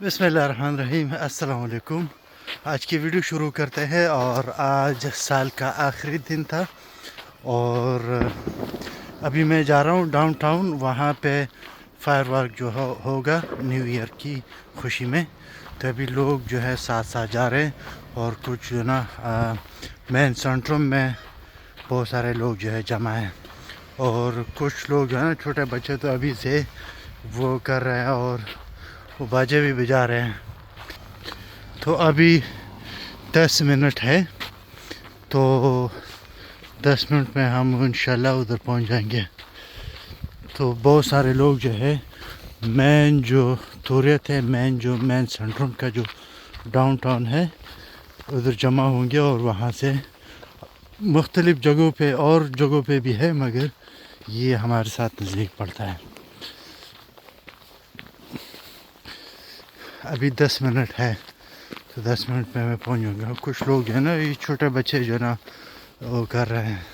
बिस्मिल्लाहिर्रहमानिर्रहीम अस्सलाम वालेकुम। आज की वीडियो शुरू करते हैं और आज साल का आखिरी दिन था और अभी मैं जा रहा हूँ डाउनटाउन। वहाँ पे फायरवर्क जो होगा न्यू ईयर की खुशी में। तो अभी लोग जो है साथ साथ जा रहे हैं और कुछ जो ना मेन सेंट्रम में बहुत सारे लोग जो है जमा हैं और कुछ लोग जो है ना छोटे बच्चे तो अभी से वो कर रहे हैं और वो बाजे भी बजा रहे हैं। तो अभी 10 मिनट है, तो 10 मिनट में हम इंशाल्लाह उधर पहुंच जाएंगे। तो बहुत सारे लोग जो है मेन जो तूरियत है, मेन सेंट्रम का जो डाउनटाउन है उधर जमा होंगे और वहाँ से मुख्तलिफ़ जगहों पे और जगहों पे भी है, मगर ये हमारे साथ नज़दीक पड़ता है। अभी 10 मिनट है, तो 10 मिनट में मैं पहुंच जाऊँगा। कुछ लोग जो है ना, ये छोटे बच्चे जो है ना वो कर रहे हैं।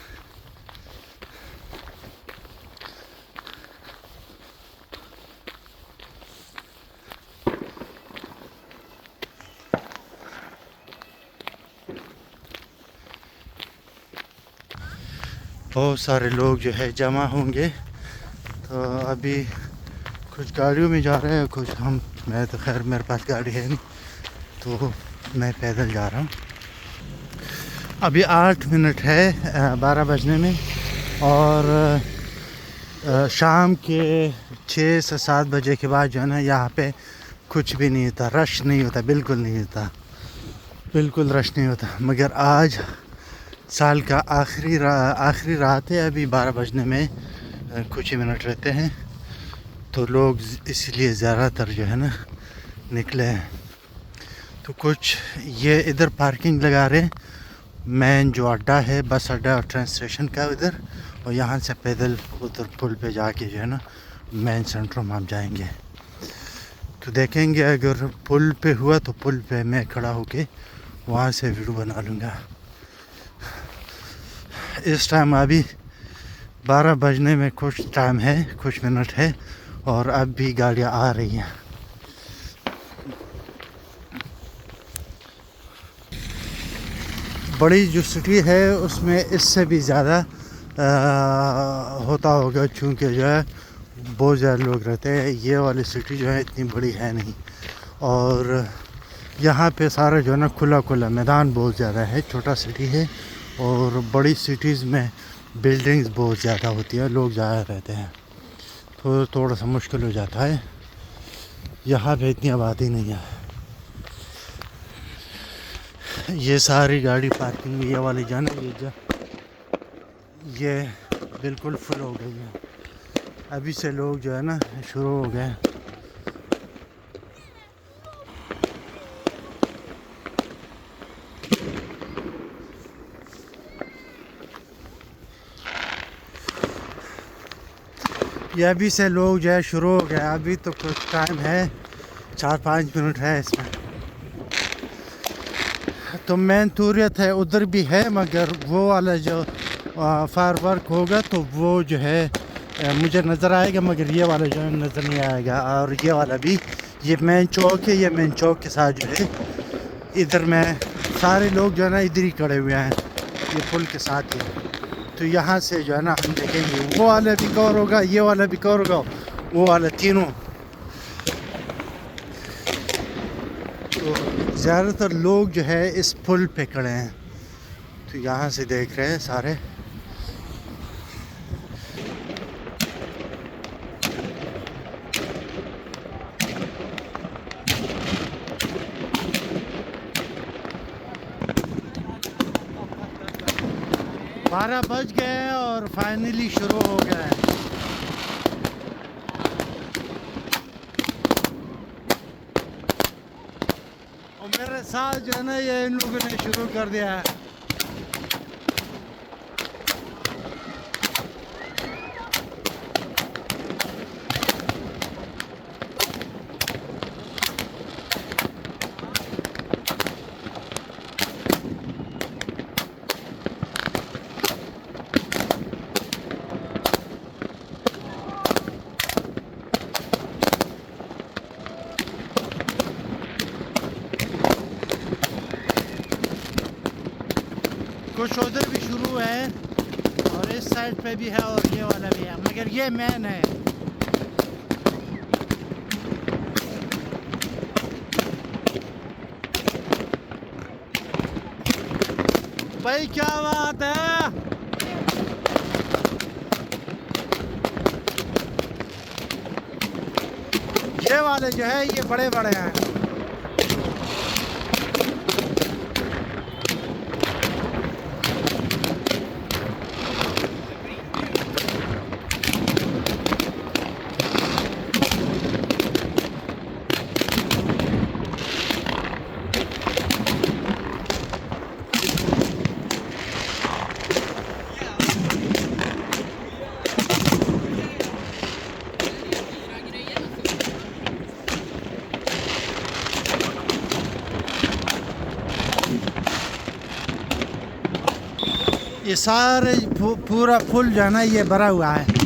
बहुत सारे लोग जो है जमा होंगे। तो अभी कुछ गाड़ियों में जा रहे हैं, कुछ मैं तो खैर मेरे पास गाड़ी है नहीं, तो मैं पैदल जा रहा हूँ। अभी 8 मिनट है 12 बजने में और शाम के 6 से 7 बजे के बाद जो है ना यहाँ पे कुछ भी नहीं होता, रश नहीं होता, बिल्कुल नहीं होता, बिल्कुल रश नहीं होता। मगर आज साल का आखिरी रात है, अभी 12 बजने में कुछ ही मिनट रहते हैं, तो लोग इसलिए ज़्यादातर जो है ना निकले हैं। तो कुछ ये इधर पार्किंग लगा रहे हैं, मेन जो अड्डा है बस अड्डा और ट्रेन स्टेशन का उधर, और यहाँ से पैदल उधर पुल पे जाके जो है ना मेन सेंट्रम हम जाएंगे। तो देखेंगे, अगर पुल पे हुआ तो पुल पे मैं खड़ा होके वहाँ से वीडियो बना लूँगा। इस टाइम अभी 12 बजने में कुछ टाइम है, कुछ मिनट है और अब भी गाड़ियाँ आ रही हैं। बड़ी जो सिटी है उसमें इससे भी ज़्यादा होता होगा, चूँकि जो है बहुत ज़्यादा लोग रहते हैं। ये वाली सिटी जो है इतनी बड़ी है नहीं, और यहाँ पे सारा जो है ना खुला खुला मैदान बहुत ज़्यादा है। छोटा सिटी है और बड़ी सिटीज़ में बिल्डिंग्स बहुत ज़्यादा होती है, लोग ज़्यादा रहते हैं, तो थोड़ा सा मुश्किल हो जाता है। यहाँ पे इतनी आबादी नहीं है। ये सारी गाड़ी पार्किंग में, ये वाली जाना ये बिल्कुल फुल हो गई है। अभी से लोग जो है ना शुरू हो गए। ये अभी से लोग जो है शुरू हो गए। अभी तो कुछ टाइम है, 4-5 मिनट है इसमें। तो मेन तूरियत है उधर भी है, मगर वो वाला जो फायरवर्क होगा तो वो जो है मुझे नज़र आएगा, मगर ये वाला जो है नज़र नहीं आएगा। और ये वाला भी, ये मेन चौक है, ये मेन चौक के साथ जो है इधर में सारे लोग जो है ना इधर ही खड़े हुए हैं, ये पुल के साथ ही। तो यहाँ से जो है ना हम देखेंगे, वो वाला भी कवर होगा, ये वाला भी कवर होगा, वो वाला तीनों। तो ज़्यादातर लोग जो है इस पुल पे खड़े हैं, तो यहाँ से देख रहे हैं सारे। बारह बज गए और फाइनली शुरू हो गया है। और मेरे साथ जो है ना ये इन लोगों ने शुरू कर दिया है। कुछ उधर भी शुरू है और इस साइड पे भी है और ये वाला भी है, मगर ये मेन है। भाई क्या बात है। ये वाले जो है ये बड़े बड़े हैं। ये सारे पूरा फुल जो है ना ये भरा हुआ है।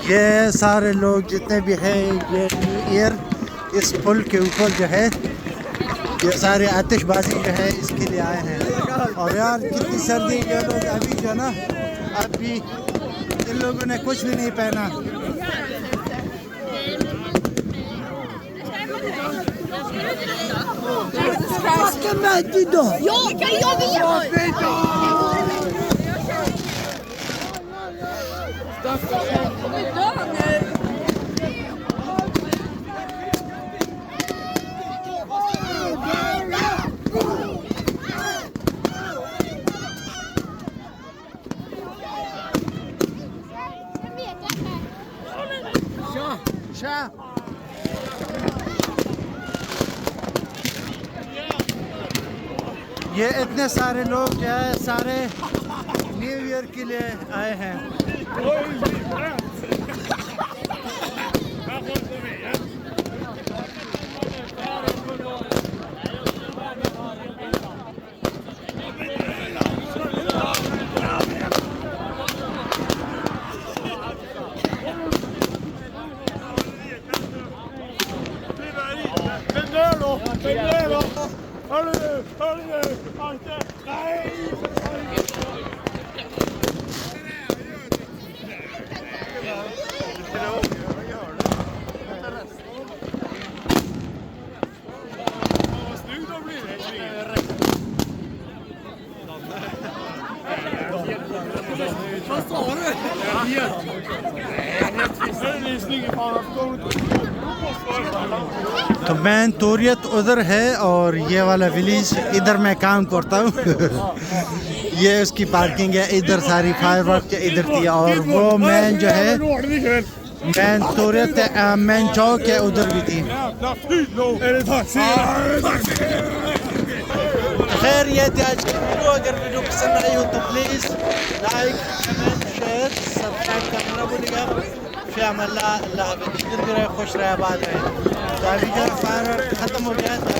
ये सारे लोग जितने भी हैं ये न्यू ईयर इस पुल के ऊपर जो है ये सारे आतिशबाजी जो है इसके लिए आए हैं। और यार कितनी सर्दी, ये लोग अभी जो है ना अभी इन लोगों ने कुछ भी नहीं पहना। ये इतने सारे लोग जो है सारे न्यू ईयर के लिए आए हैं। तो मैं तोरियत उधर है और ये वाला विलेज इधर मैं काम करता हूँ। ये उसकी पार्किंग है, इधर सारी फायरवर्क के इधर थी। और वो मैन जो है मैन तोरियत मैन चौक है उधर भी थी। खैर ये थी आज की वीडियो। अगर वीडियो पसंद आई हो तो please like comment share subscribe करना ना भूलिएगा। फिर अल्लाह हाफ़िज़, खुश रहे, आबाद रहे। तो अभी जो फायर ख़त्म हो गया तो